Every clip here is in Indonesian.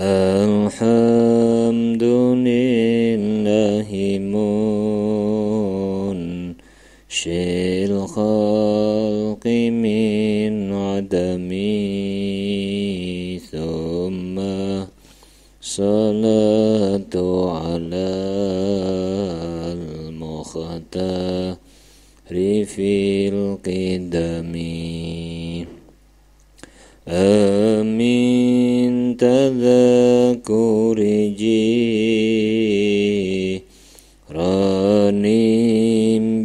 Alhamdulillahi munshil khalqi min adami thumma salatu ala al-mukhtari fil qidami amin tadhakuri jiranim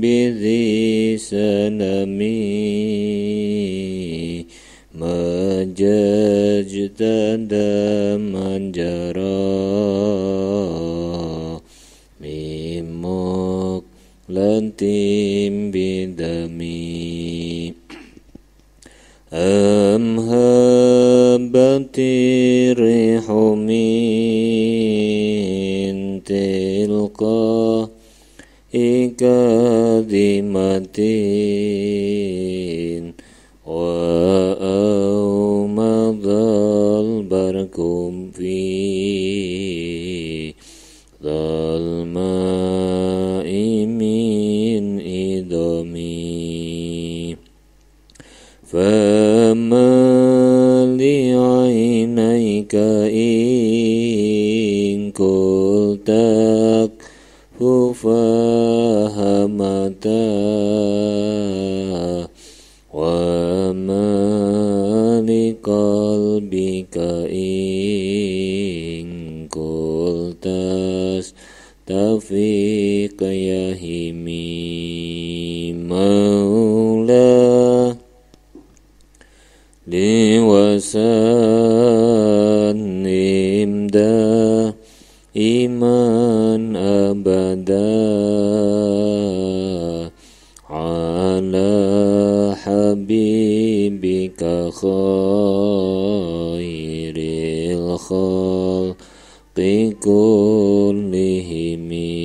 bidhi salami majajtada manjara mimuk lantim bidami amhabati rihu min tilqa ikadimatin wa awmadal barkum fi dhalma'i min idami fama li'ainayka in kultak fahamata wa ma liqalbika in kultas tafiq yahimi maula liwasan imda iman abada ala habibika khairil khalqi kullihimi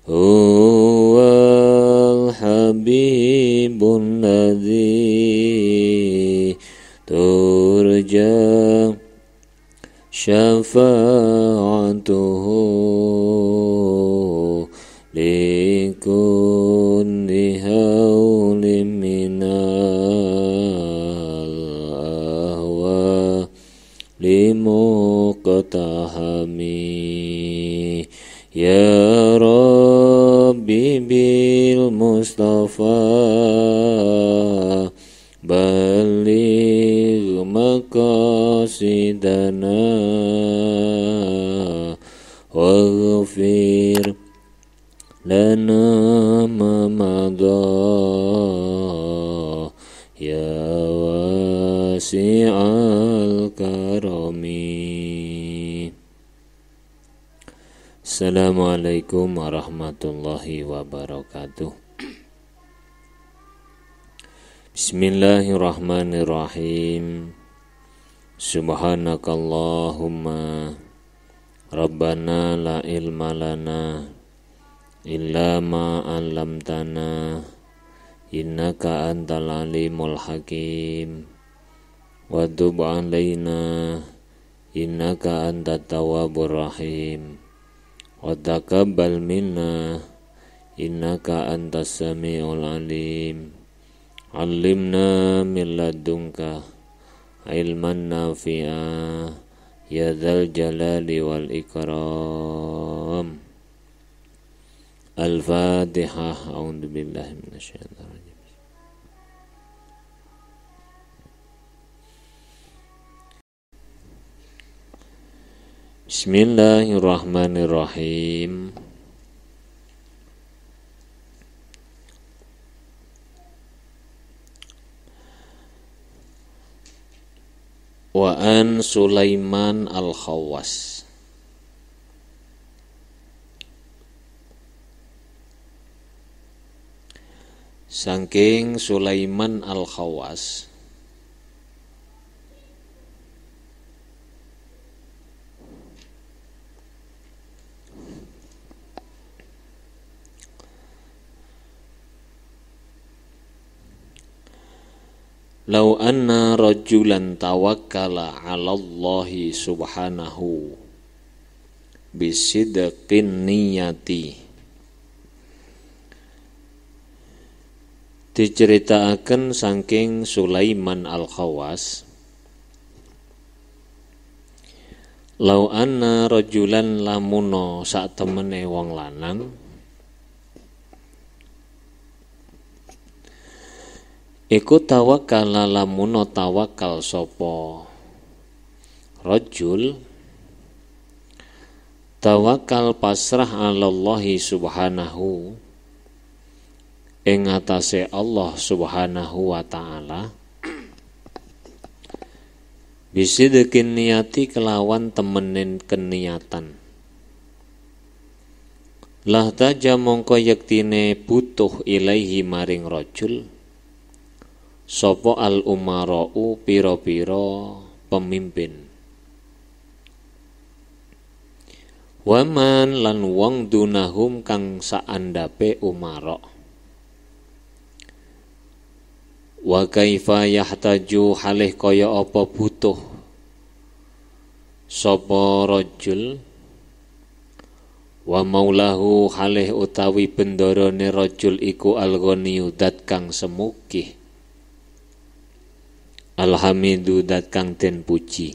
huwal habibun ladzi turja syafa'atuhu likulli hawlim minal ahwa limuqtahami ya Rabbi bil Mustafa baligh maqasidana waghfir lana ma madha ya wasi'al karami. Assalamualaikum warahmatullahi wabarakatuh. Bismillahirrahmanirrahim. Subhanakallahumma Rabbana la ilma lana illa ma 'allamtana innaka antal alimul hakim wa tub 'alaina innaka antat tawwabur rahim wa taqabbal minna innaka antas samiul alim. Allimna min ladunka ilman nafi'a ya dzal jalali wal ikram. Al-Fatihah. A'udzu billahi minasyaitonir rajim. Bismillahirrahmanirrahim. Wa an Sulaiman al-Khawwas. Saking Sulaiman al-Khawwas Lau anna rajulan tawakkala 'ala Allahi subhanahu bisidqin niyati. Diceritakan saking Sulaiman Al-Khawas, lau anna rajulan lamuno sak temene wong lanang iku tawakal lamuno tawakal sapa rajul tawakal pasrah 'alallahi subhanahu ing atase Allah subhanahu wa ta'ala bisidqin niyati kelawan temenin keniatan. Lah taja mongko yektine butuh ilaihi maring rajul sapa al umara'u pira-pira pemimpin. Waman lan wong dunahum kang saandape umara. Wa kaifa yahtaju halih kaya apa butuh sapa rajul wa maulahu halih utawi bendarane rajul iku al-ghaniyu dat kang semukih alhamidu dat kang den puji.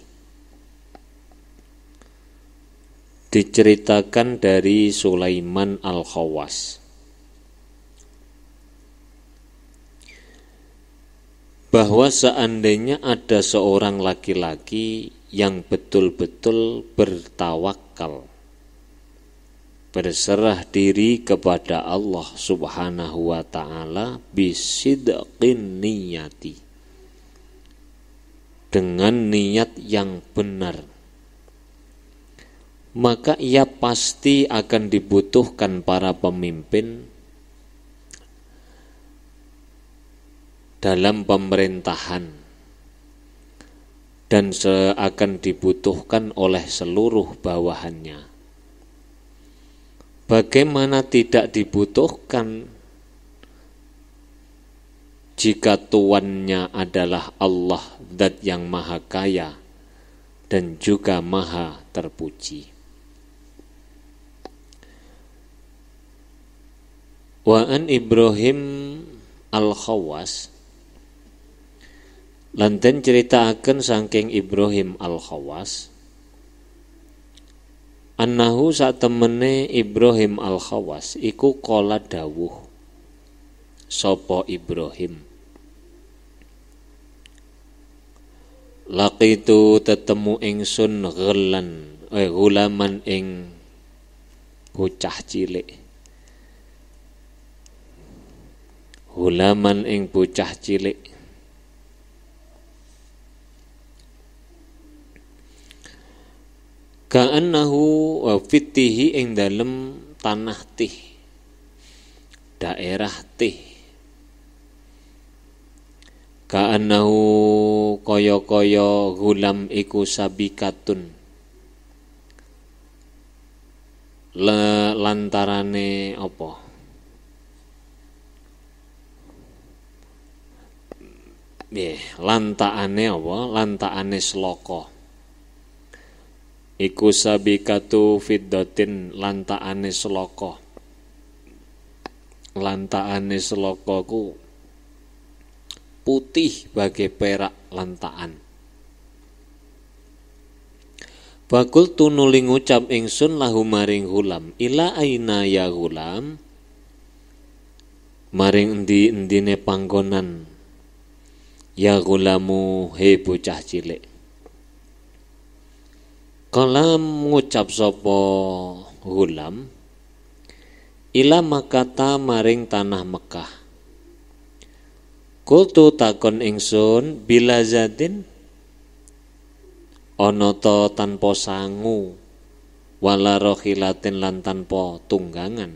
Diceritakan dari Sulaiman Al-Khawas, bahwa seandainya ada seorang laki-laki yang betul-betul bertawakal, berserah diri kepada Allah subhanahu wa ta'ala bisidqin niyati, dengan niat yang benar, maka ia pasti akan dibutuhkan para pemimpin dalam pemerintahan dan akan dibutuhkan oleh seluruh bawahannya. Bagaimana tidak dibutuhkan jika tuannya adalah Allah Zat yang maha kaya dan juga maha terpuji. Wa an Ibrahim Al-Khawas, lanten ceritakan saking Ibrahim Al-Khawas, annahu sak temene Ibrahim Al-Khawas iku qala dawuh sapa Ibrahim, laqitu tetemu ingsun gulaman ing bocah cilik, gulaman ing bocah cilik, ka'annahu fitihi ing dalem tanah tih, daerah tih, ka'annahu kaya-kaya gulam iku sabikatun, lantarane apa, lantaane apa, lantaane sloka iku sabikatu fiddatin, lantaane sloka, lantaane sloka ku putih bagai perak lantaan. Bakul tunuling ngucap ingsun lahu maring gulam, ila aina ya gulam, maring endi-endine panggonan ya gulamu he bocah cilik. Kalam ngucap sapa gulam, ila Makata maring tanah Mekah. Kultu takon ingsun bila zadin ana ta tanpa sangu, wala rohilatin lan tanpa tunggangan.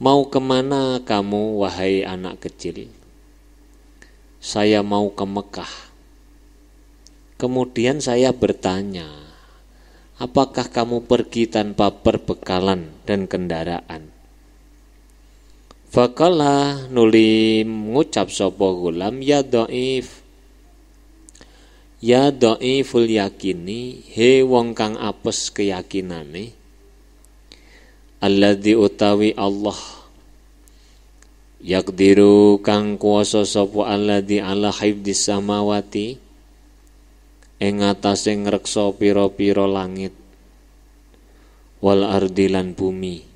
Mau kemana kamu wahai anak kecil? Saya mau ke Mekah. Kemudian saya bertanya, apakah kamu pergi tanpa perbekalan dan kendaraan? Faqala nuli ngucap sapa gulam ya dhaif. Ya dhaiful yakini, he wong kang apes keyakinane. Alladzi utawi Allah yaqdiru kang kuwasa sapa alladzi ala hifdzis samawati ing atase ngreksa pira-pira langit wal ardi lan bumi.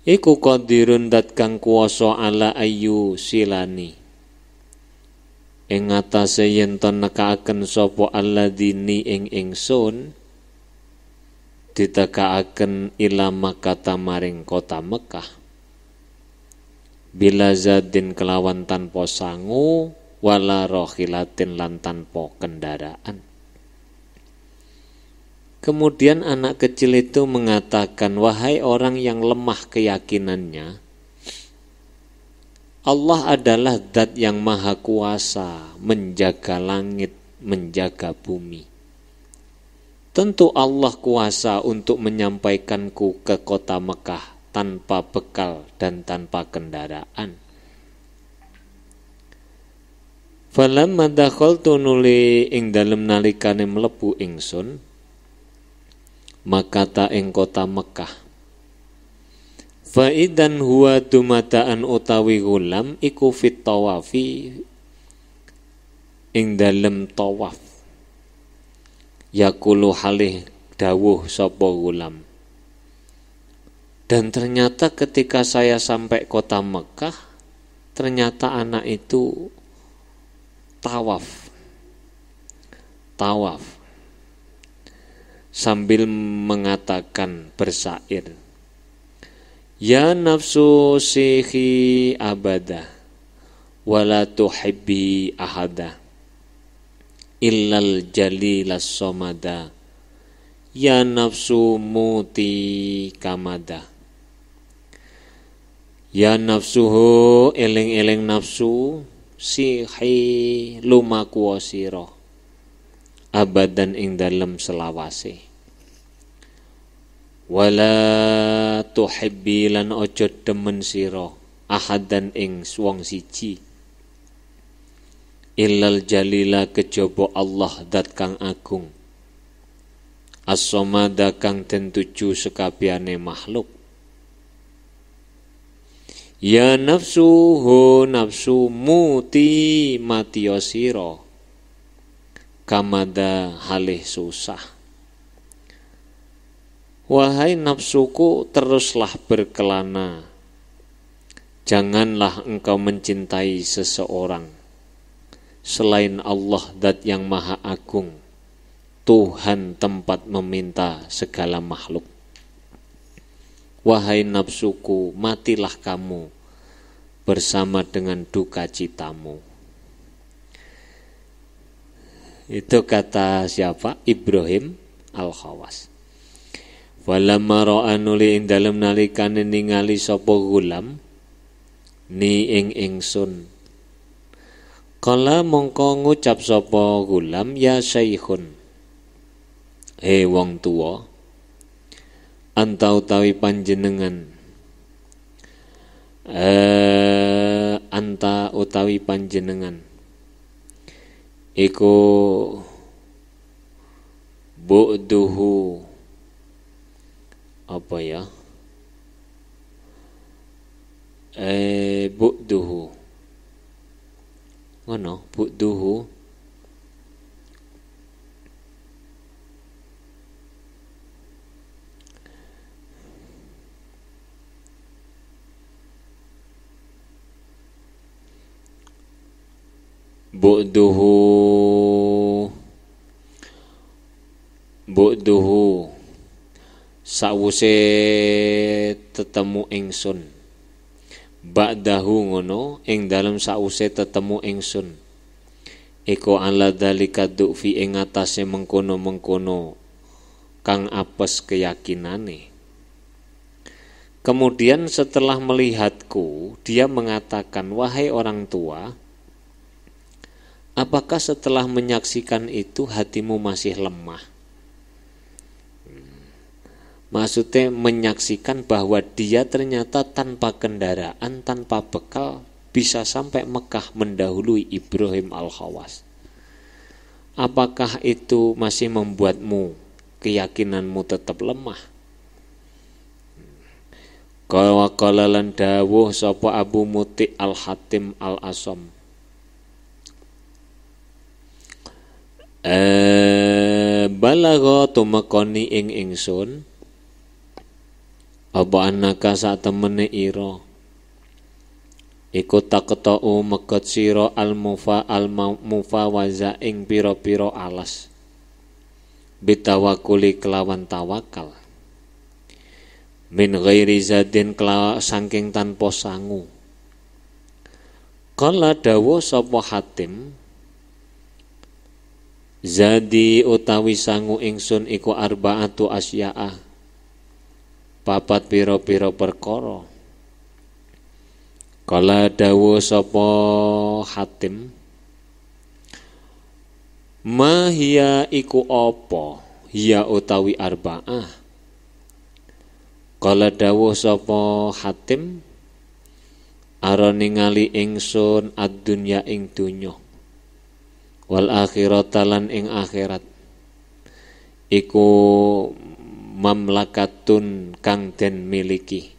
Iku qadirun dat kang kuwasa ala ayu silani ing atase yen to nekaaken sapa alladzini ing ingsun ditekaaken ila Makkah maring kota Mekah bila zadin kelawan tanpa sangu wala rohilatin lan tanpa kendaraan. Kemudian anak kecil itu mengatakan, wahai orang yang lemah keyakinannya, Allah adalah zat yang maha kuasa menjaga langit, menjaga bumi. Tentu Allah kuasa untuk menyampaikanku ke kota Mekah tanpa bekal dan tanpa kendaraan. Falamma dakhaltu nuli ing dalem nalikane mlebu ingsun maka ta ing kota Mekah. Fa idan huwa dumadaan utawi gulam iku fit tawafi ing dalem tawaf. Yakulu halih dawuh sapa gulam. Dan ternyata ketika saya sampai kota Mekah, ternyata anak itu tawaf sambil mengatakan bersair, ya nafsu sihi abada wala tuhibbi ahada illal jalilas somada ya nafsu muti kamada. Ya nafsuhu eling-eling nafsu sihi lumaku sira abadan ing dalem selawase. Wala tuhibbi lan ojo demen sira ahadan ing wong siji illal jalila kejaba Allah dat kang agung as-somada kang den tuju sekabehane makhluk. Ya nafsu ho nafsu muti matiya sira kamada halih susah. Wahai nafsuku, teruslah berkelana, janganlah engkau mencintai seseorang selain Allah zat yang maha agung, Tuhan tempat meminta segala makhluk. Wahai nafsuku, matilah kamu bersama dengan duka citamu. Itu kata siapa? Ibrahim Al-Khawas. Walamma ra'a nuli ing dalem nalikane ningali sapa gulam ni ing ingsun. Kala mongko ngucap sapa gulam ya syekhun. He wong tuwa. Anta utawi panjenengan anta utawi panjenengan iku bu'duhu apa ya bu'duhu ngono bu'duhu bu'duhu sawuse tetemu ingsun ba'dahu ngono ing dalem sawuse tetemu ingsun iku ala dalika du'fi ing atase mengkono-mengkono kang apes keyakinane. Kemudian setelah melihatku dia mengatakan, wahai orang tua, apakah setelah menyaksikan itu hatimu masih lemah? Maksudnya menyaksikan bahwa dia ternyata tanpa kendaraan, tanpa bekal bisa sampai Mekah mendahului Ibrahim Al-Khawas. Apakah itu masih membuatmu keyakinanmu tetap lemah? Qala lan dawuh sapa Abu Muti Al-Hatim Al-Asam, balagha tumekoni ing ingsun apa anaka sak temene ira iku taqta'u megot sira al-mufawaza ing pira-pira alas bitawakuli kelawan tawakal min ghairi zadin saking tanpa sangu. Kala dawuh sapa Hatim, zadi utawi sangu ingsun iku arba'atu asya'a, papat pira-pira perkara. Kala dawuh sapa Hatim, ma hiya iku apa, hiya utawi arba'ah. Kala dawuh sapa Hatim, ara ningali ingsun ad-dunya ing dunya, wal akhirata lan ing akhirat, iku mamlakatun kang den miliki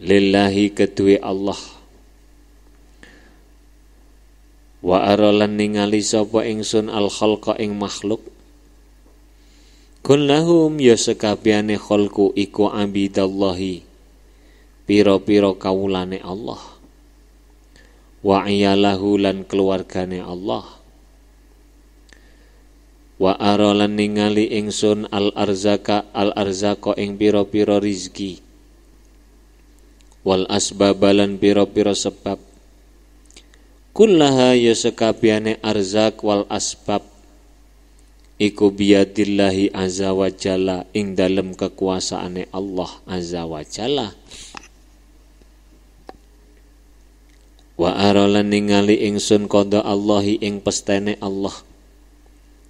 lillahi kedue Allah. Wa aralan ningali sapa ingsun al khalqa ing makhluk, kullahum ya sekabehane khalqu iku abidallahi, pira-pira kawulane Allah, wa iyalahu lan keluargane Allah. Wa aralan ningali ingsun al-arzaqa ing pira-pira rizki, wal asbabalan pira-pira sebab, kullaha ya sekabehane arzak wal asbab iku biyadillahi azza wa jalla, ing dalem kekuasaane Allah azza wa jalla. Wa aralan ningali ingsun qada Allahi ing pestene Allah,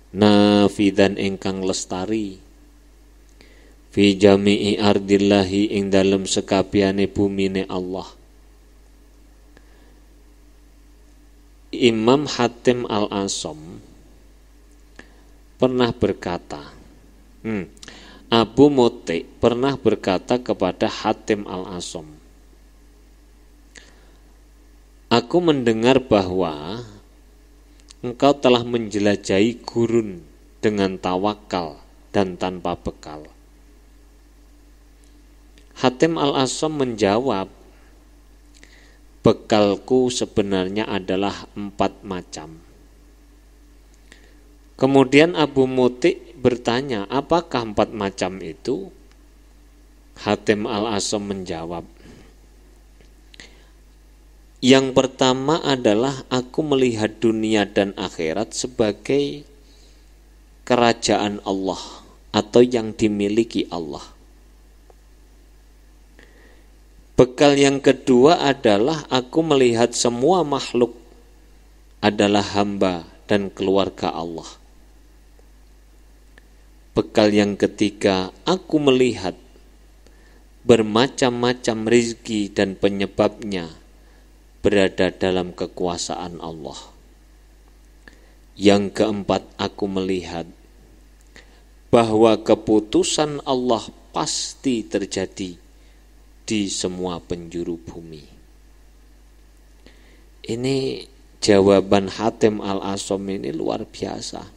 nafidan ingkang lestari, fi jami'i ardillahi ing dalem sekabehane bumine Allah. Imam Hatim Al-Asam pernah berkata, Abu Muti pernah berkata kepada Hatim Al-Asam, aku mendengar bahwa engkau telah menjelajahi gurun dengan tawakal dan tanpa bekal. Hatim Al-Asam menjawab, bekalku sebenarnya adalah 4 macam. Kemudian Abu Muti bertanya, apakah 4 macam itu? Hatim Al-Asam menjawab, yang pertama adalah aku melihat dunia dan akhirat sebagai kerajaan Allah atau yang dimiliki Allah. Bekal yang kedua adalah aku melihat semua makhluk adalah hamba dan keluarga Allah. Bekal yang ketiga, aku melihat bermacam-macam rizki dan penyebabnya berada dalam kekuasaan Allah. Yang keempat, aku melihat bahwa keputusan Allah pasti terjadi di semua penjuru bumi. Ini jawaban Hatim Al-Asam ini luar biasa.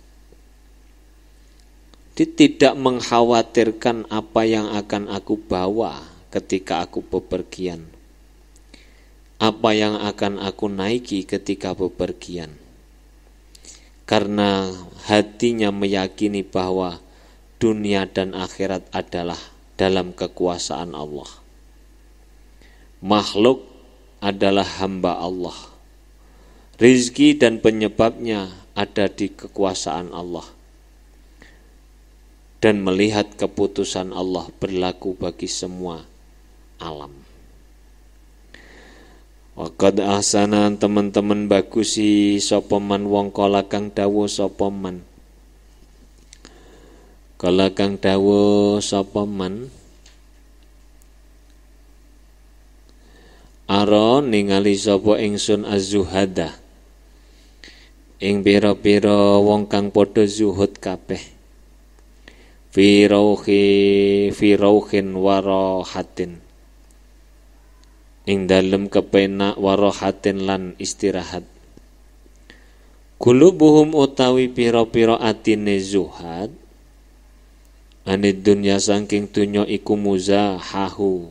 Dia tidak mengkhawatirkan apa yang akan aku bawa ketika aku bepergian, apa yang akan aku naiki ketika bepergian, karena hatinya meyakini bahwa dunia dan akhirat adalah dalam kekuasaan Allah. Makhluk adalah hamba Allah. Rizki dan penyebabnya ada di kekuasaan Allah. Dan melihat keputusan Allah berlaku bagi semua alam. Waqad ahsana, teman-teman bagusi sapa man wong kala kang dawuh sapa man. Kala kang dawuh sapa man ara ningali sapa ingsun az-zuhada ing pira-pira wong kang padha zuhud kabeh fi rauhin warahatin ing dalem kepenak warahatin lan istirahat. Kulubuhum utawi pira-pira atine zuhad anid dunya saking dunya iku muzahahu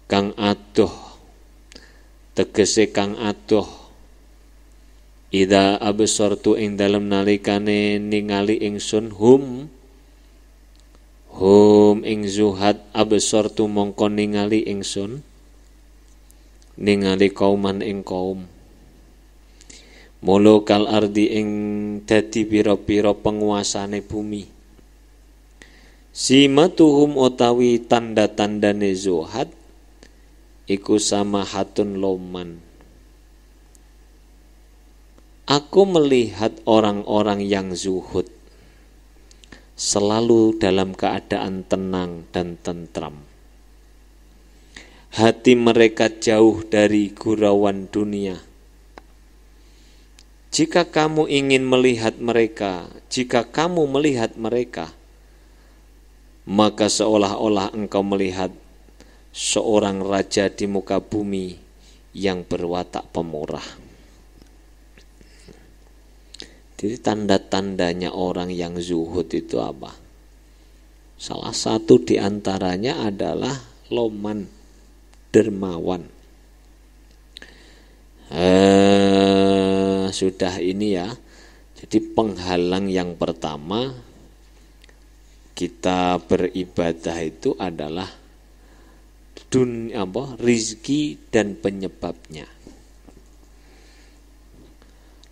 kang adoh tegese kang adoh ida absortu ing dalem nalikane ningali ingsun hum ing zuhad absortu mongko ningali ingsun ningali kauman ing kaum mulu kal ardi ing dadi pira-pira penguasane bumi. Simatuhum utawi tanda-tandane zuhad iku sama hatun loman. Aku melihat orang-orang yang zuhud selalu dalam keadaan tenang dan tentram. Hati mereka jauh dari gurauan dunia. Jika kamu melihat mereka, maka seolah-olah engkau melihat seorang raja di muka bumi yang berwatak pemurah. Jadi tanda-tandanya orang yang zuhud itu apa? Salah satu di antaranya adalah loman, dermawan. Sudah ini ya. Jadi penghalang yang pertama kita beribadah itu adalah rizki dan penyebabnya.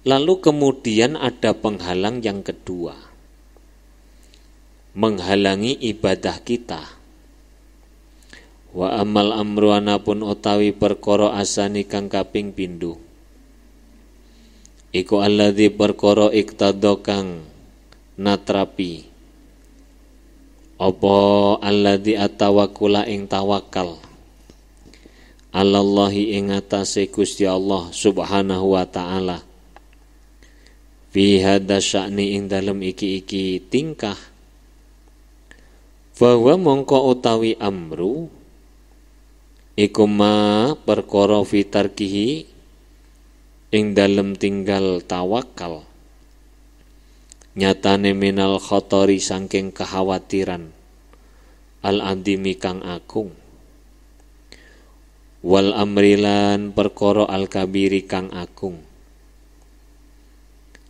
Lalu kemudian ada penghalang yang kedua, menghalangi ibadah kita. Wa amal amru anapun utawi perkara asani kang kaping pindho iku alladzi perkara iktadha kang natrapi apa alladzi atawakkula ing tawakal alallahi ing atase Gusti Allah Subhanahu wa taala fi hadza sya'ni ing dalem iki tingkah bahwa mongko utawi amru iku ma perkara fitarkihi ing dalem tinggal tawakal nyatane minal khotori saking kekhawatiran al andimi kang agung wal amrilan perkara al kabiri kang agung.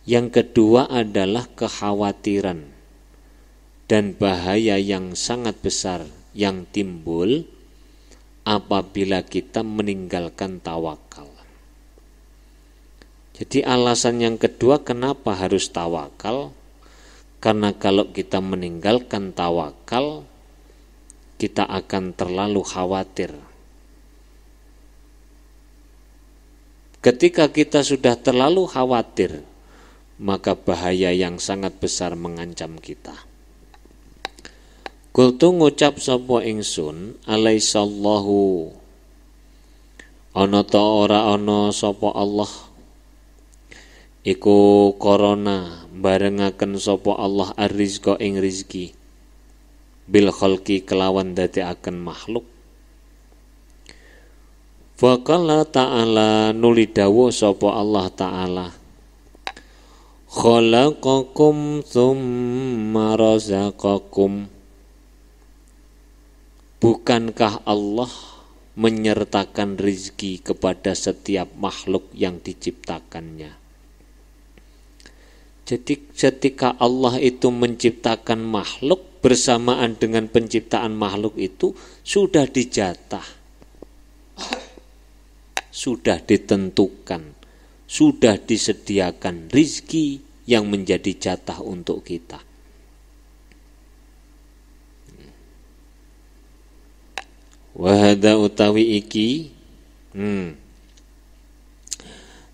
Yang kedua adalah kekhawatiran dan bahaya yang sangat besar yang timbul apabila kita meninggalkan tawakal. Jadi alasan yang kedua kenapa harus tawakal? Karena kalau kita meninggalkan tawakal, kita akan terlalu khawatir. Ketika kita sudah terlalu khawatir, maka bahaya yang sangat besar mengancam kita. Kultu ngucap sapa ingsun, alaihissallahu ana ta ora ana sapa Allah iku korona barengaken sapa Allah ar-rizqa ing rizki bil khalqi kelawan dadekaken makhluk. Faqala ta'ala nuli dawuh sapa Allah ta'ala khalaqakum tsumma razaqakum. Bukankah Allah menyertakan rizki kepada setiap makhluk yang diciptakannya? Jadi ketika Allah itu menciptakan makhluk, bersamaan dengan penciptaan makhluk itu sudah dijatah, sudah ditentukan, sudah disediakan rizki yang menjadi jatah untuk kita. Wahada utawi iki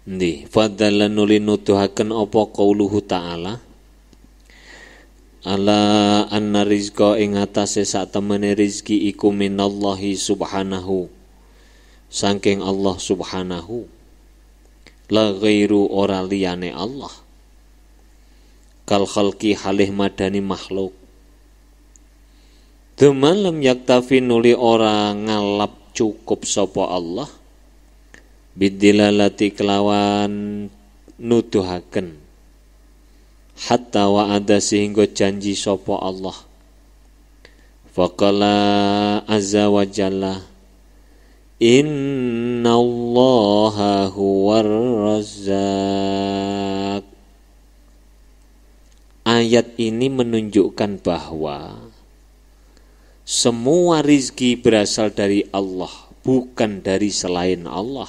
Ndi fadalla nuli nuduhaken apa qauluhu ta'ala ala anna rizqa ing atase sak temene rizki iku minallahi subhanahu saking Allah subhanahu la ghairu ora liyane Allah kal khalqi halih madani makhluk Dumalam yaktafi nuli ora ngalap cukup sapa Allah bidilalati kelawan nuduhaken hatta wa'ada sehingga janji sapa Allah faqala azza wa jalla innallaha huwar razzaq. Ayat ini menunjukkan bahwa semua rizki berasal dari Allah, bukan dari selain Allah.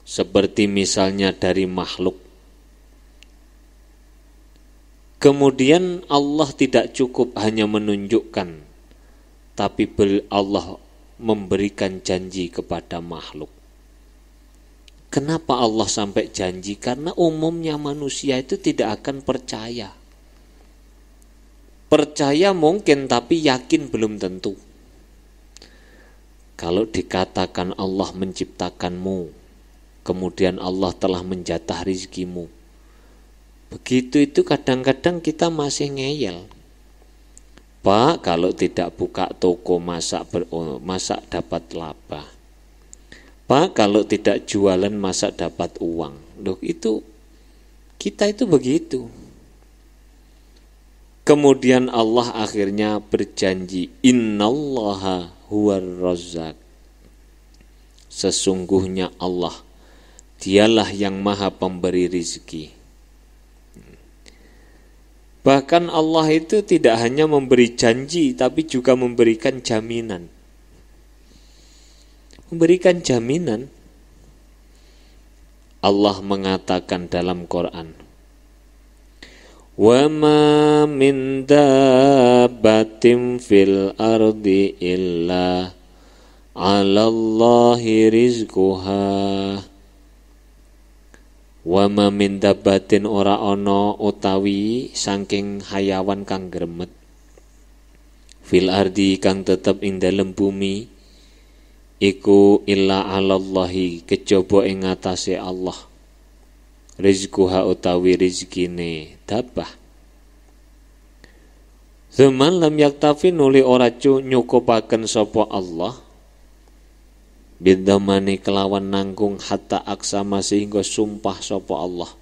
Seperti misalnya dari makhluk. Kemudian Allah tidak cukup hanya menunjukkan, tapi Allah memberikan janji kepada makhluk. Kenapa Allah sampai janji? Karena umumnya manusia itu tidak akan percaya. Percaya mungkin, tapi yakin belum tentu. Kalau dikatakan Allah menciptakanmu, kemudian Allah telah menjatah rizkimu, begitu itu kadang-kadang kita masih ngeyel. Pak, kalau tidak buka toko masak dapat laba. Pak, kalau tidak jualan masak dapat uang. Loh, itu kita itu begitu. Kemudian Allah akhirnya berjanji, innallaha huwar razzaq. Sesungguhnya Allah, dialah yang maha pemberi rizki. Bahkan Allah itu tidak hanya memberi janji, tapi juga memberikan jaminan. Memberikan jaminan. Allah mengatakan dalam Quran, wa ma min dabbatin fil ardi illa 'alallahi rizquha. Wa ma min dabbatin ora ana utawi saking hayawan kang gremet fil ardi kang tetep ing dalem bumi iku illa 'alallahi kejaba ing ngatasé Allah rizquha utawi rizkine dabbah. Zaman lam yaktafi nuli ora nyukupaken sapa Allah bidamani kelawan nanggung hatta aksama sehingga sumpah sapa Allah.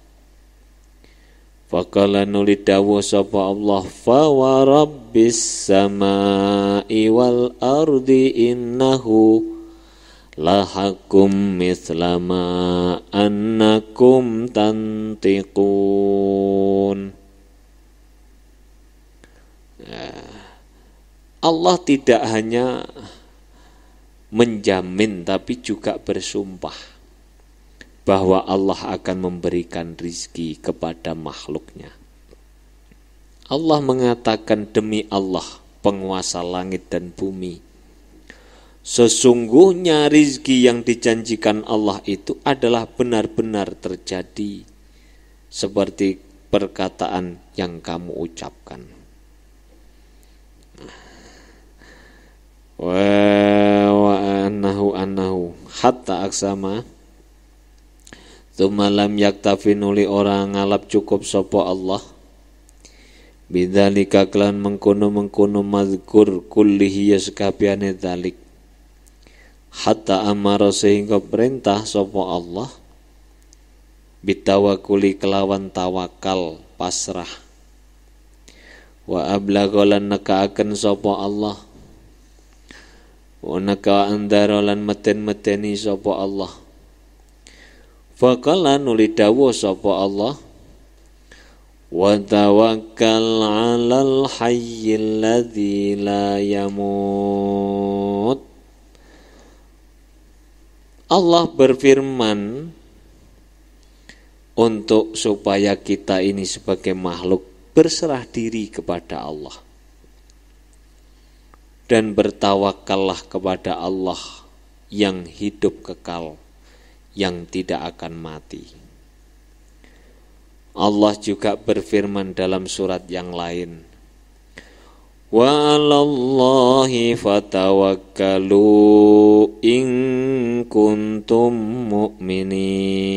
Faqala nuli dawuh sapa Allah, fa wa rabbis samai wal ardi innahu lahakum mislama annakum tantiqun. Allah tidak hanya menjamin tapi juga bersumpah bahwa Allah akan memberikan rizki kepada makhluknya. Allah mengatakan, demi Allah penguasa langit dan bumi, sesungguhnya rizki yang dijanjikan Allah itu adalah benar-benar terjadi seperti perkataan yang kamu ucapkan. Wa annahu hatta aksama tsumma lam yaktafi nuli orang ngalap cukup sapa Allah bidzalika klan mengkono mazkur kullihi yaskabiane dzalik hatta amara sehingga perintah sapa Allah bitawakuli kelawan tawakal pasrah wa ablaghalan nekaaken sapa Allah Wanaka andara lan meten-meteni sapa Allah. Faqala nuli dawuh sapa Allah, wa tawakkal 'alal hayyil ladzi la yamut. Allah berfirman untuk supaya kita ini sebagai makhluk berserah diri kepada Allah. Dan bertawakallah kepada Allah yang hidup kekal, yang tidak akan mati. Allah juga berfirman dalam surat yang lain, wa 'alallahi fatawakkalu in kuntum mu'minin.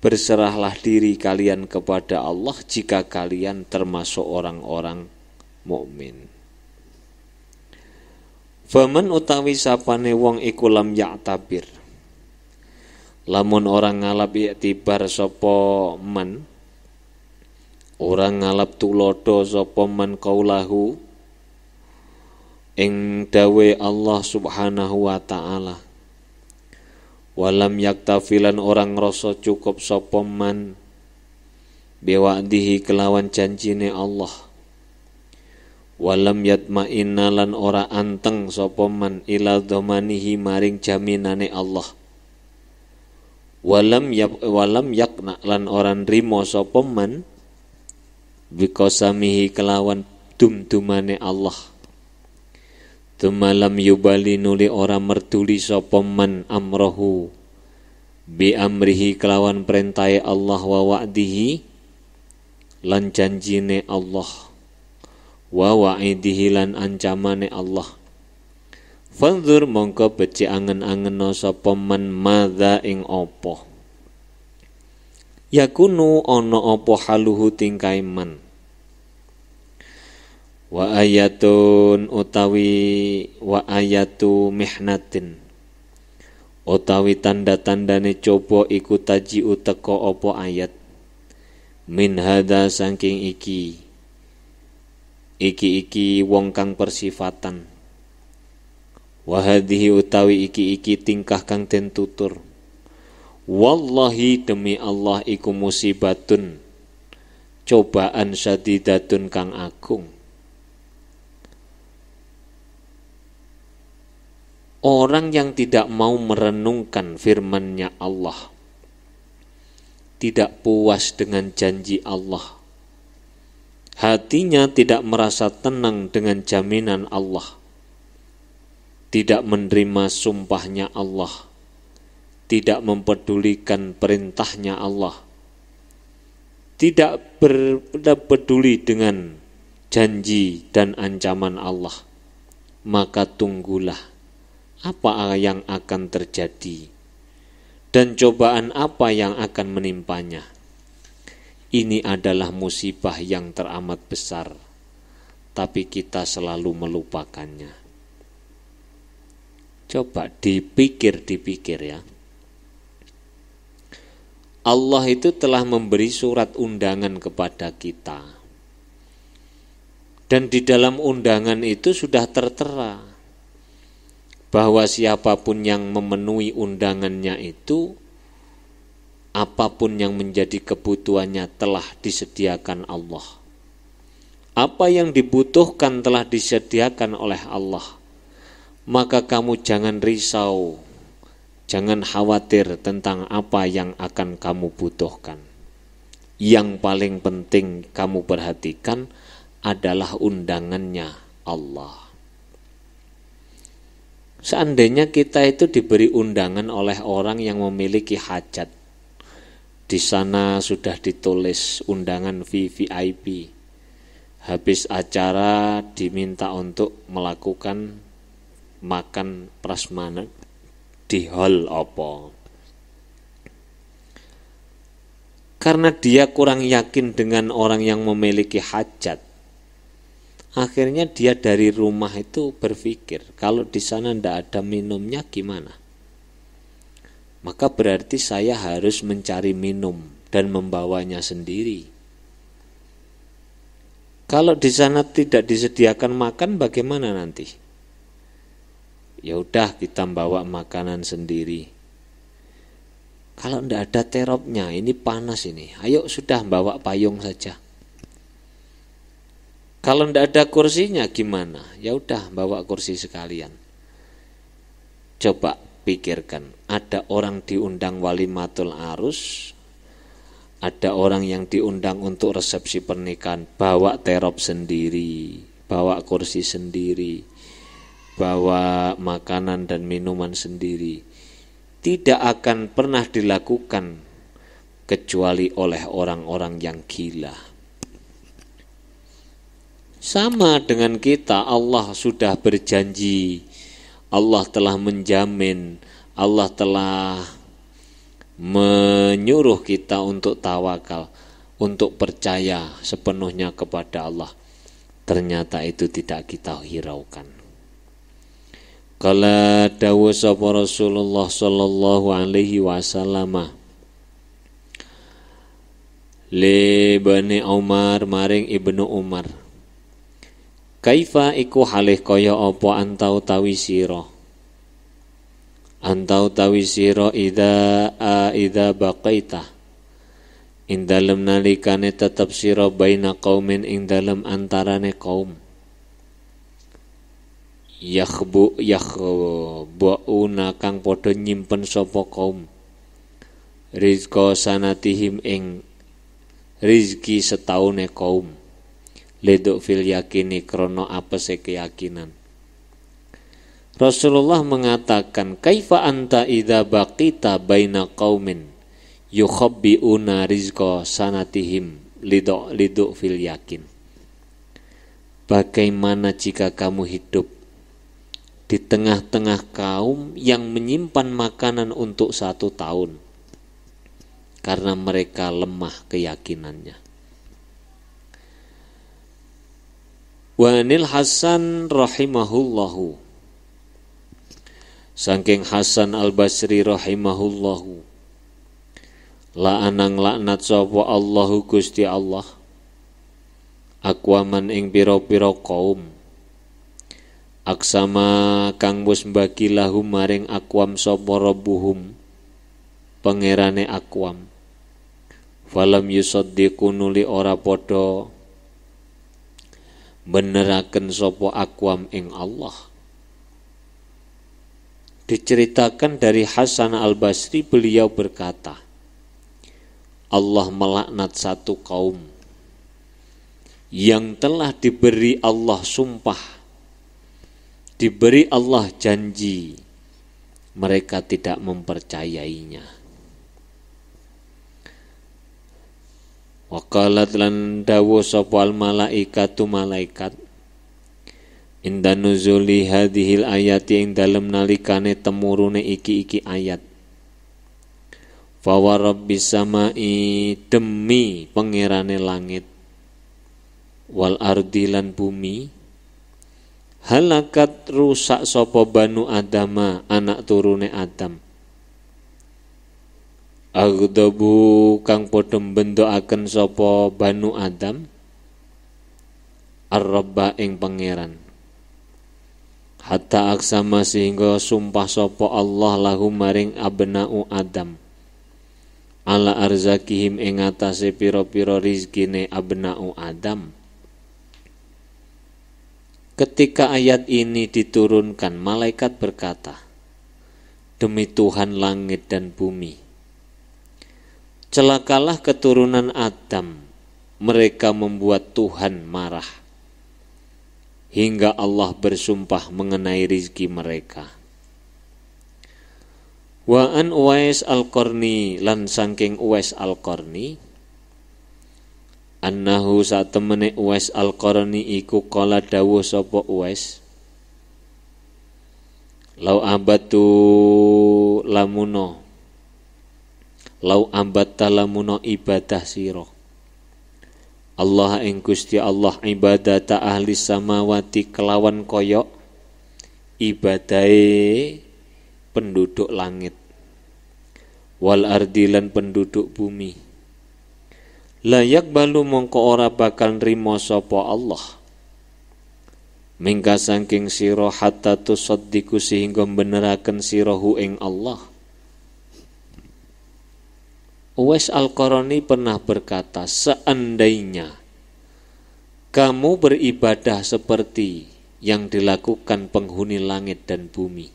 Berserahlah diri kalian kepada Allah jika kalian termasuk orang-orang mukmin. Faman utawi sapane wong iku lam ya'tabir, lamun orang ngalap iktibar sapa man, orang ngalap tulodo sapa man kaulahu ing dawe Allah Subhanahu wa taala, walam yaktafilan orang ngrasa cukup sapa man biwa'dihi kelawan janjine Allah, walam yatma'inna lan ora anteng sapa man ila dhamanihi maring jaminane Allah, walam yakna lan ora nrimo sapa man bikosamihi kelawan dumdumane Allah, tumalam yubali nuli ora merduli sapa man amrohu bi amrihi kelawan perintahe Allah wa wa'dihi lan janjine Allah wa wa'idihi lan ancamane Allah. Fanzur mongko becik angen-angeno sapa man madza ing apa yakunu ana apa haluhu tingkai man. Wa ayatun utawi wa ayatu mihnatin utawi tanda-tandane coba iku taji uteka apa ayat min hadza saking iki wong kang persifatan, wa hadhihi utawi iki tingkah kang den tutur. Wallahi demi Allah iku musibatun cobaan syadidatun kang agung. Orang yang tidak mau merenungkan firman-Nya Allah, tidak puas dengan janji Allah, hatinya tidak merasa tenang dengan jaminan Allah, tidak menerima sumpahnya Allah, tidak mempedulikan perintahnya Allah, tidak peduli dengan janji dan ancaman Allah, maka tunggulah apa yang akan terjadi dan cobaan apa yang akan menimpanya. Ini adalah musibah yang teramat besar, tapi kita selalu melupakannya. Coba dipikir ya. Allah itu telah memberi surat undangan kepada kita. Dan di dalam undangan itu sudah tertera bahwa siapapun yang memenuhi undangannya itu, apapun yang menjadi kebutuhannya telah disediakan Allah. Apa yang dibutuhkan telah disediakan oleh Allah. Maka kamu jangan risau, jangan khawatir tentang apa yang akan kamu butuhkan. Yang paling penting kamu perhatikan adalah undangannya Allah. Seandainya kita itu diberi undangan oleh orang yang memiliki hajat, di sana sudah ditulis undangan VIP. Habis acara diminta untuk melakukan makan prasmanan di hall apa. Karena dia kurang yakin dengan orang yang memiliki hajat, akhirnya dia dari rumah itu berpikir, kalau di sana tidak ada minumnya gimana? Maka berarti saya harus mencari minum dan membawanya sendiri. Kalau di sana tidak disediakan makan, bagaimana nanti? Ya udah, kita bawa makanan sendiri. Kalau tidak ada teropnya, ini panas ini. Ayo sudah bawa payung saja. Kalau tidak ada kursinya gimana? Ya udah, bawa kursi sekalian. Coba pikirkan, ada orang diundang walimatul arus, ada orang yang diundang untuk resepsi pernikahan, bawa terop sendiri, bawa kursi sendiri, bawa makanan dan minuman sendiri. tidak akan pernah dilakukan kecuali oleh orang-orang yang gila. Sama dengan kita, Allah sudah berjanji, Allah telah menjamin, Allah telah menyuruh kita untuk tawakal, untuk percaya sepenuhnya kepada Allah. Ternyata itu tidak kita hiraukan. Kala dawuh sapa Rasulullah sallallahu alaihi wasallam li Bani Umar maring Ibnu Umar, kaifa iku halih kaya apa antau tawi sira idza baqaita ing dalem nalikane tetep sira baina qaumin ing dalem antarane kaum yakhbuuna kang padha nyimpen sapa kaum rizqa sanatihim ing rizki setaune kaum leduk fil yakini krono apese keyakinan. Rasulullah mengatakan, kaifa anta idza baqita baina qaumin yukhabbiuna rizqa sanatihim liduk fil yakin. Bagaimana jika kamu hidup di tengah-tengah kaum yang menyimpan makanan untuk 1 tahun karena mereka lemah keyakinannya. Wa anil Hasan rahimahullahu, saking Hasan al-Basri rahimahullahu, la anang laknat sapa Allahu Gusti Allah akwaman ing pira-pira kaum aksama kang wis mbagi lahum maring akwam sapa rabbuhum pangerane akwam falam yusaddiqu nuli ora padha beneraken sapa akwam ing Allah. Diceritakan dari Hasan al-Basri, beliau berkata, Allah melaknat satu kaum yang telah diberi Allah sumpah, diberi Allah janji, mereka tidak mempercayainya. Waqalat lan dawuh sapa al malaikatu malaikat inda nuzuli hadhil ayati ing dalem nalikane temurune iki ayat. Fa wa rabbis samai demi pangerane langit wal ardi lan bumi halakat rusak sapa banu adama anak turune Adam. Agdabu kang padha mbendokaken sapa banu Adam ar-rabba ing pangeran. Hatta aksama sehingga sumpah sapa Allah lahu maring abna'u Adam. Ala arzakihim ing atase pira-pira rizkine abna'u Adam. Ketika ayat ini diturunkan, malaikat berkata, demi Tuhan langit dan bumi, celakalah keturunan Adam, mereka membuat Tuhan marah. Hingga Allah bersumpah mengenai rizki mereka. Wa an Uwais al-Qarni lan saking Uwais al-Qarni, annahu satemene Uwais al-Qarni iku kala dawuh sapa Uwais, lau abatu lamuno lau ambatta lamuno ibadah sira Allah ing Gusti Allah ibadata ahli samawati kelawan koyok ibadahe penduduk langit wal ardi lan penduduk bumi layak balu mongko ora bakal nrimo sapa Allah mingka saking sira hatta tusaddiqu sehingga beneraken sirahu ing Allah. Uwais al-Qarni pernah berkata, seandainya kamu beribadah seperti yang dilakukan penghuni langit dan bumi,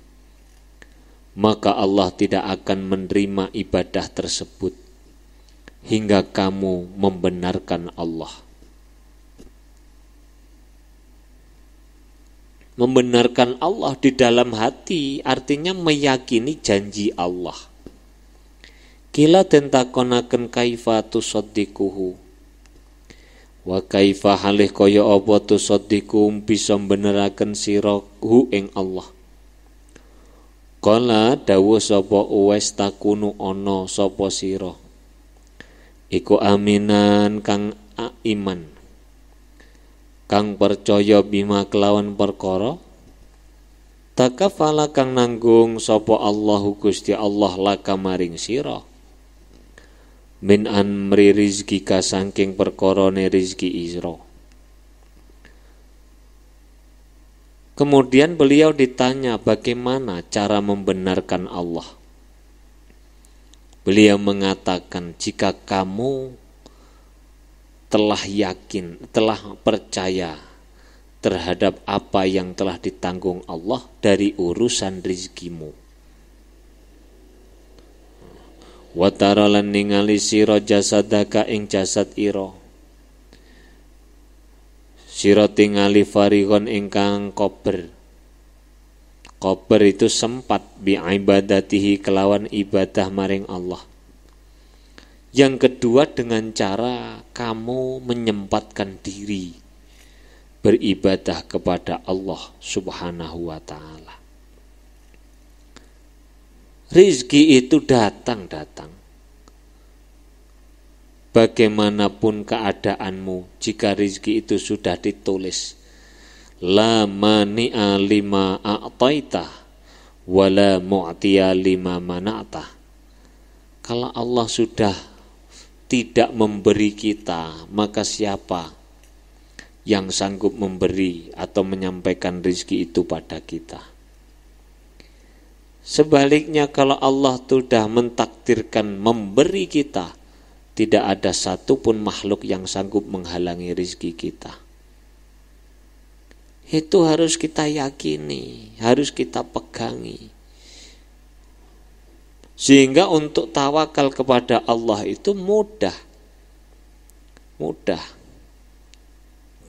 maka Allah tidak akan menerima ibadah tersebut hingga kamu membenarkan Allah. Membenarkan Allah di dalam hati artinya meyakini janji Allah. Kila tentakonaken kaifa tusaddiquhu. Wa kaifa halih kaya apa tusaddiqum bisa beneraken sira hu ing Allah. Kala dawuh sapa Uwais takunu ana sapa sira. Iku aminan kang iman. Kang percaya bima kelawan perkara. Takafala kang nanggung sapa Allahu Gusti Allah laka maring sira. Min amri rizkika saking perkorone rizki isra. Kemudian beliau ditanya bagaimana cara membenarkan Allah. Beliau mengatakan jika kamu telah yakin, telah percaya terhadap apa yang telah ditanggung Allah dari urusan rizkimu. Wa taralan ningali sira jasadaka ing jasad ira. Sira tingali farigon ingkang kober. Kober itu sempat bi ibadatihi kelawan ibadah maring Allah. Yang kedua dengan cara kamu menyempatkan diri beribadah kepada Allah Subhanahu wa ta'ala. Rizki itu datang. Bagaimanapun keadaanmu, jika rizki itu sudah ditulis, la mani'a lima a'taita wala mu'tiya lima mana'ta. Kalau Allah sudah tidak memberi kita, maka siapa yang sanggup memberi atau menyampaikan rizki itu pada kita? Sebaliknya kalau Allah sudah mentakdirkan memberi kita, tidak ada satupun makhluk yang sanggup menghalangi rizki kita. Itu harus kita yakini, harus kita pegangi. Sehingga untuk tawakal kepada Allah itu mudah.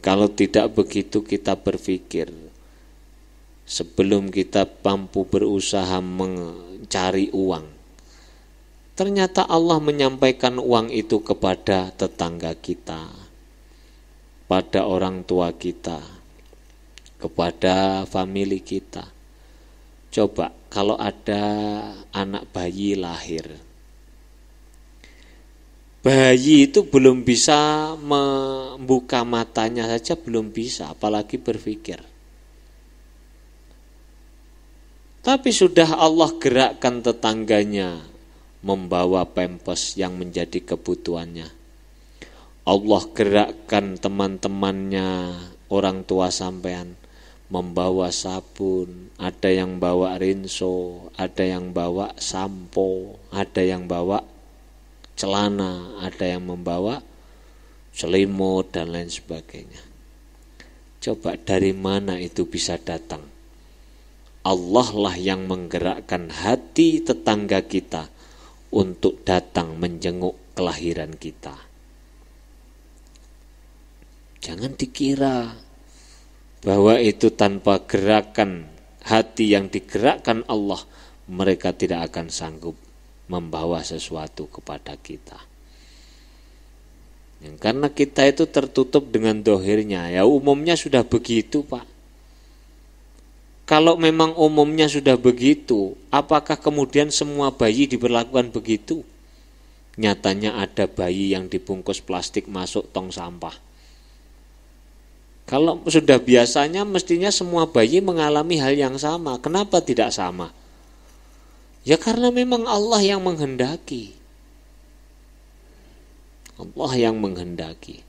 Kalau tidak begitu kita berpikir, sebelum kita mampu berusaha mencari uang, ternyata Allah menyampaikan uang itu kepada tetangga kita, pada orang tua kita, kepada famili kita. Coba kalau ada anak bayi lahir, bayi itu belum bisa membuka matanya saja, belum bisa, apalagi berpikir. Tapi sudah Allah gerakkan tetangganya membawa pempes yang menjadi kebutuhannya. Allah gerakkan teman-temannya, orang tua sampean membawa sabun, ada yang bawa rinso, ada yang bawa sampo, ada yang bawa celana, ada yang membawa selimut dan lain sebagainya. Coba dari mana itu bisa datang? Allah lah yang menggerakkan hati tetangga kita untuk datang menjenguk kelahiran kita. Jangan dikira bahwa itu tanpa gerakan hati yang digerakkan Allah, mereka tidak akan sanggup membawa sesuatu kepada kita. Karena kita itu tertutup dengan dohirnya, ya umumnya sudah begitu Pak. Kalau memang umumnya sudah begitu, apakah kemudian semua bayi diberlakukan begitu? Nyatanya ada bayi yang dibungkus plastik masuk tong sampah. Kalau sudah biasanya mestinya semua bayi mengalami hal yang sama. Kenapa tidak sama? Ya karena memang Allah yang menghendaki. Allah yang menghendaki.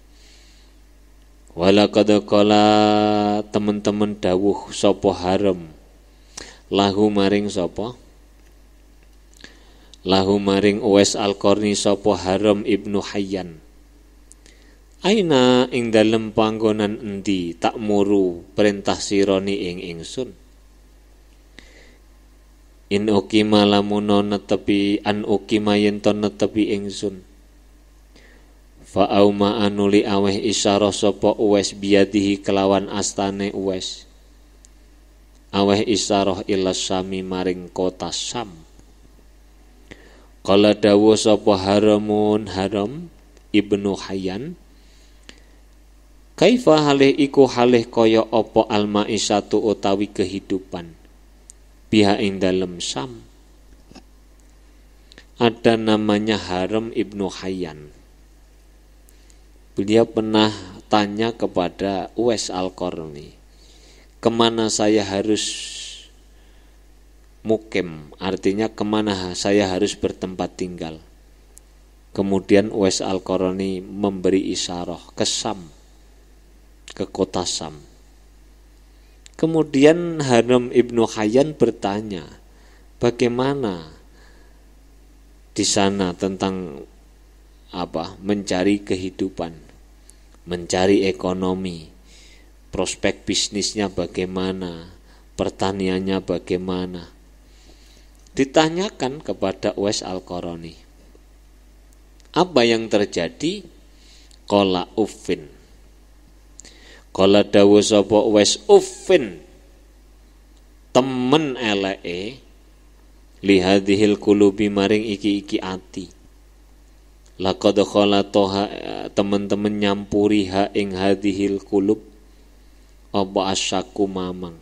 Walaqad qala teman-teman dawuh sapa haram lahu maring sapa? Lahu maring Uwais Al-Qarni sapa Haram Ibnu Hayyan. Aina ing dalem panggonan endi tak muru perintah sironi ing ingsun. In ukima lamuno netepi an ukima yen to netepi ingsun. Fa auma anuli aweh isyarah sapa Uwais biadihi kelawan astane Uwais. aweh isarah ila Syami maring kota Syam. Qala dawuh sapa Haram Ibnu Hayyan, kaifa halih iku halih kaya apa al-maisatu utawi kehidupan biha ing dalem Syam. Ada namanya Haram Ibnu Hayyan. Beliau pernah tanya kepada Uwais Al-Qarni, kemana saya harus mukim, artinya kemana saya harus bertempat tinggal. Kemudian Uwais Al-Qarni memberi isyarah ke Syam, ke kota Syam. Kemudian Haram Ibnu Hayyan bertanya, bagaimana di sana tentang mencari kehidupan, mencari ekonomi, prospek bisnisnya bagaimana, pertaniannya bagaimana. Ditanyakan kepada Uwais Al-Qarni, apa yang terjadi? Qala uffin. Qala dawuh sapa Uwais uffin, temen eleke li hadhil qulubi maring iki ati. Laqad khalatoha, temen-temen nyampuri ha ing hadhil qulub apa asyaku mamang.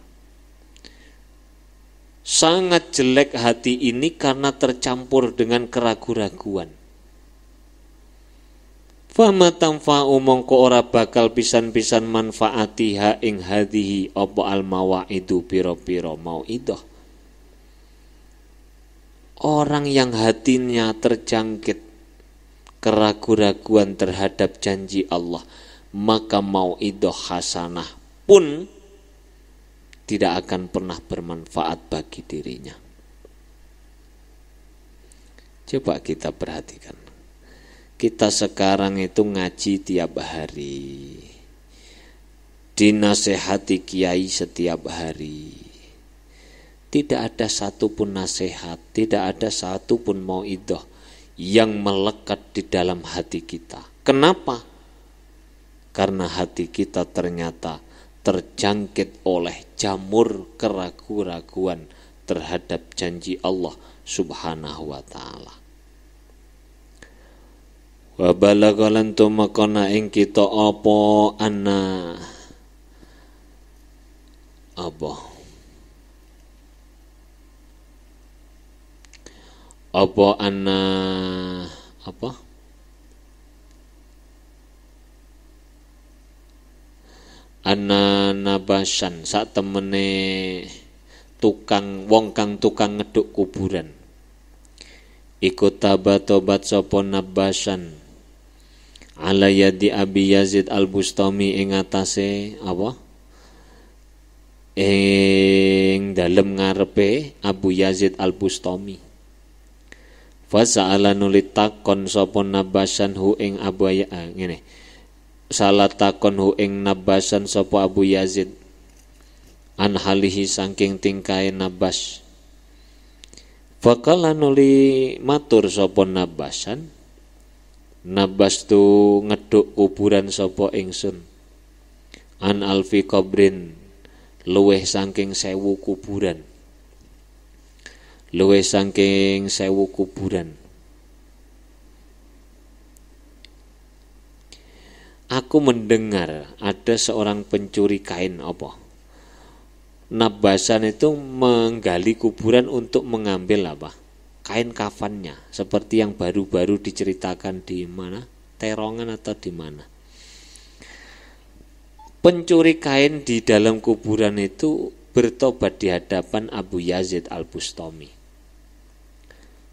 Sangat jelek hati ini karena tercampur dengan keraguan-raguan. Fama tanfa'u mongko ora bakal pisan-pisan manfaatiha ing hadhihi apa al mawaidu pira-pira mauidah. Orang yang hatinya terjangkit keraguan-raguan terhadap janji Allah, maka mauidah hasanah pun tidak akan pernah bermanfaat bagi dirinya. Coba kita perhatikan. Kita sekarang itu ngaji tiap hari, dinasehati kiai setiap hari. Tidak ada satupun nasihat, tidak ada satupun mauidhah yang melekat di dalam hati kita. Kenapa? Karena hati kita ternyata terjangkit oleh jamur keraguan-raguan terhadap janji Allah Subhanahu wa ta'ala. Wa balaghalan tumakana ing kita apa anna apa anna apa anna nabasan sak temene wong kang tukang ngeduk kuburan iku tobat sapa nabasan ala yadi Abi Yazid Al-Bustami ing atase apa ing dalem ngarepe Abu Yazid Al-Bustami. Fasa'ala nulit takon sapa nabasan hu ing Abu ngene salah takon hu ing nabasan sapa Abu Yazid an halihi saking tingkae nabas. Fakala nuli matur sapa nabasan, nabas tu ngeduk kuburan sapa ingsun an alfi qabrin luweh saking 1000 kuburan, luweh saking 1000 kuburan. Aku mendengar ada seorang pencuri kain apa? Nabasan itu menggali kuburan untuk mengambil apa? Kain kafannya, seperti yang baru-baru diceritakan di mana? Terongan atau di mana? Pencuri kain di dalam kuburan itu bertobat di hadapan Abu Yazid Al-Bustami.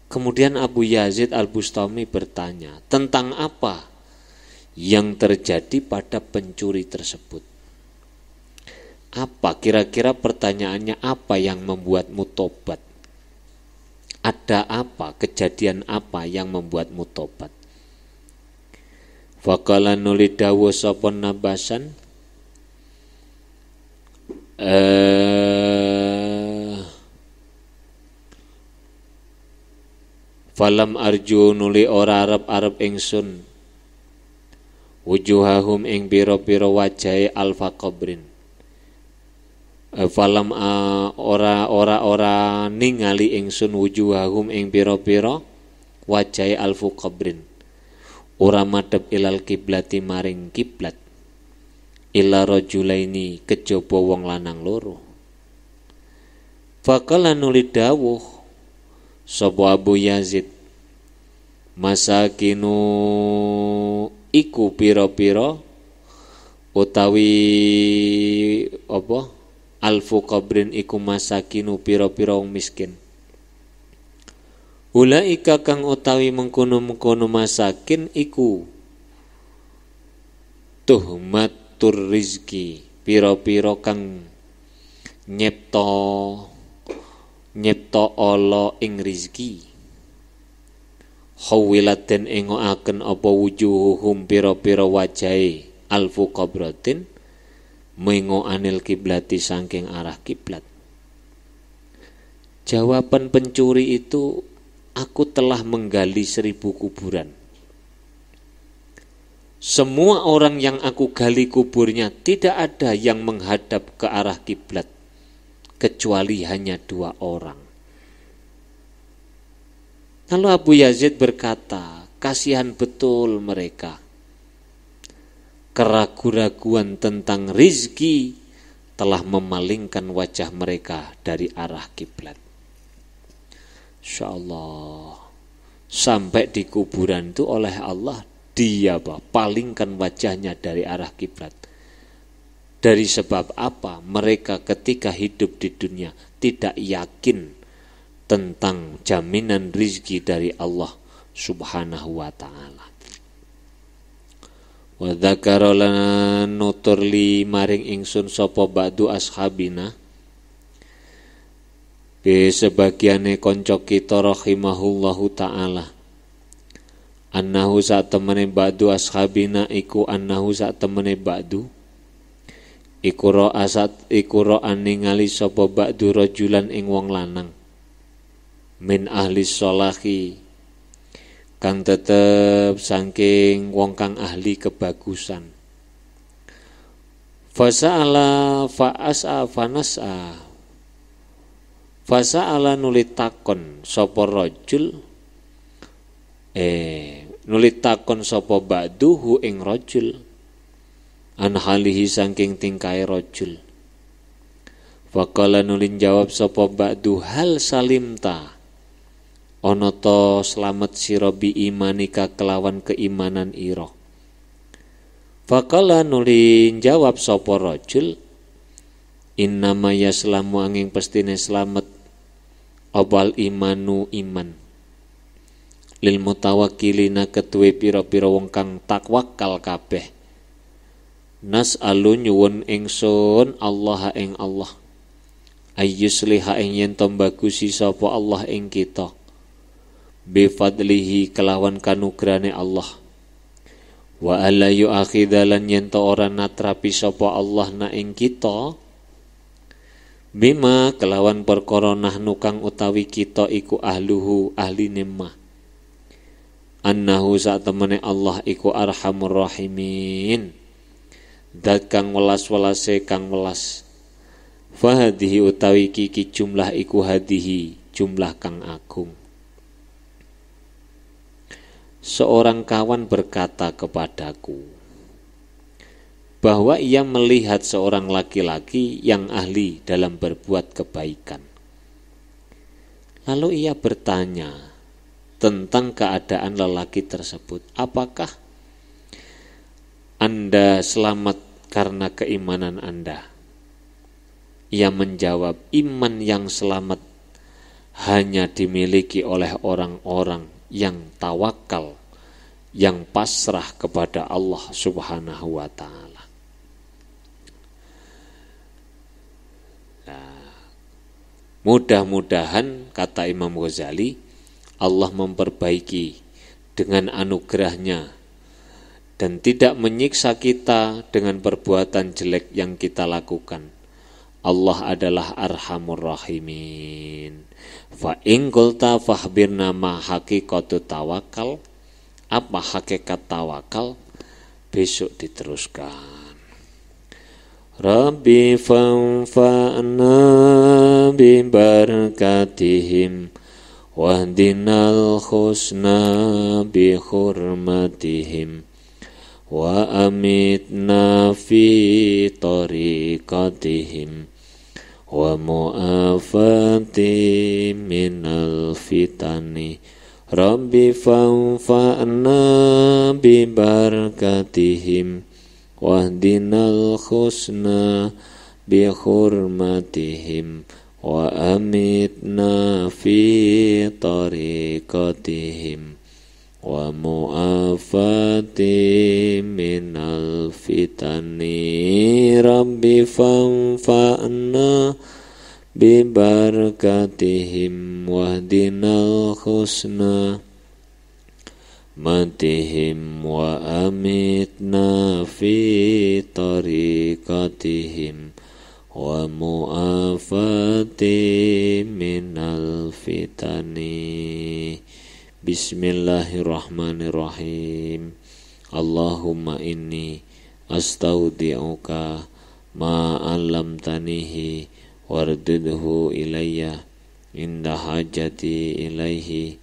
Kemudian Abu Yazid Al-Bustami bertanya, tentang apa yang terjadi pada pencuri tersebut? Apa kira-kira pertanyaannya, apa yang membuatmu tobat? Ada apa, kejadian apa yang membuatmu tobat? Faqala nuli dawuh sapa nabasan falam arju nuli ora arep ingsun wujuhahum ing pira-pira wajahe alfa qabrin falam ora ningali ingsun wujuhahum ing pira-pira wajahe alfu qabrin ora madhep ilal kiblati maring kiblat illa rajulaini kejaba wong lanang loro. Faqala nuli dawuh sapa Abu Yazid masakinu iku pira-pira utawi apa alfu qabrin iku masakinu pira-pira wong miskin. Ulaika kang utawi mengkono-mengkono masakin iku tuhmatur rizki pira-pira kang nyipta ala ing rizki. Khawilat den engoaken apa wujuhuhum pira-pira wajahe alfu qabratin mengo anil kiblati saking arah kiblat. Jawaban pencuri itu, aku telah menggali 1000 kuburan. Semua orang yang aku gali kuburnya tidak ada yang menghadap ke arah kiblat kecuali hanya 2 orang. Lalu Abu Yazid berkata, kasihan betul mereka. Keraguan-raguan tentang rizki telah memalingkan wajah mereka dari arah kiblat. Insyaallah sampai di kuburan itu oleh Allah dia palingkan wajahnya dari arah kiblat. Dari sebab apa? Mereka ketika hidup di dunia tidak yakin tentang jaminan rizki dari Allah Subhanahu wa ta'ala. Wa dzakara lana nuturli maring ingsun sapa ba'du ashabina be sebagiane kanca kita rahimahullahu ta'ala annahu satemene ba'du ashabina iku annahu satemene ba'du iku ro'a ningali sapa ba'du rajulan ing wong lanang min ahli sholahi kang tetep saking wong kang ahli kebagusan. Fasa'ala fa'as'a fanas'a fasa'ala nulit takon sapa rajul nulit takon sapa ba'duhu ing rajul an halihi saking tingkae rajul. Faqala nulin jawab sapa ba'du hal salimta ana ta slamet sira bi imanika kelawan keimanan ira. Faqala nulin jawab sapa rajul innama yaslamu angin pestine slamet abal imanu iman lil mutawakkilina ketuwe pira-pira wong kang takwakal kabeh. Nas'alu nyuwun ingsun Allah ing Allah ayyusliha ing yen bagusi sapa Allah ing kita bifadlihi kelawan kanugrane Allah wa alla yu'akhidalan yen ora natrapi sapa Allah na ing kita bima kelawan perkara nahnu kang utawi kita iku ahluhu ahli nimah annahu satemene Allah iku arhamur rahimin dat kang welas-welase kang welas. Fahadihi utawi kiki jumlah iku hadihi jumlah kang agung. Seorang kawan berkata kepadaku bahwa ia melihat seorang laki-laki yang ahli dalam berbuat kebaikan. Lalu ia bertanya tentang keadaan lelaki tersebut. Apakah Anda selamat karena keimanan Anda? Ia menjawab, iman yang selamat hanya dimiliki oleh orang-orang yang tawakal, yang pasrah kepada Allah Subhanahu wa ta'ala. Nah, mudah-mudahan, kata Imam Ghazali, Allah memperbaiki dengan anugerahnya dan tidak menyiksa kita dengan perbuatan jelek yang kita lakukan. Allah adalah arhamur rahimin. Fa in qulta fahbirna ma haqiqatu tawakal. Apa hakikat tawakal? Besok diteruskan. Rabbi fanfa'na bibarakatihim wahdinal husna bi hurmatihim wa amitna fi tariqatihim wa mu'afati minal fitani Rabbi fanfa'na bi barakatihim wahdinal husna bi hurmatihim wa amitna fi tariqatihim wa mu'afati minal fitani Rabbi fanfa'na bi barakatihim wahdinal husna matihim wa amitna fi tariqatihim wa mu'afati minal fitani. Bismillahirrahmanirrahim. Allahumma inni astaudi'uka ma 'allamtanihi wardudhu ilayya inda hajati ilaihi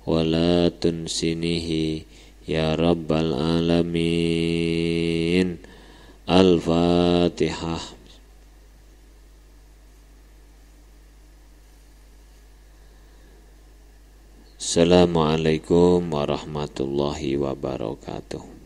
wa la tunsinihi ya rabbal alamin. Al-Fatihah. Assalamualaikum warahmatullahi wabarakatuh.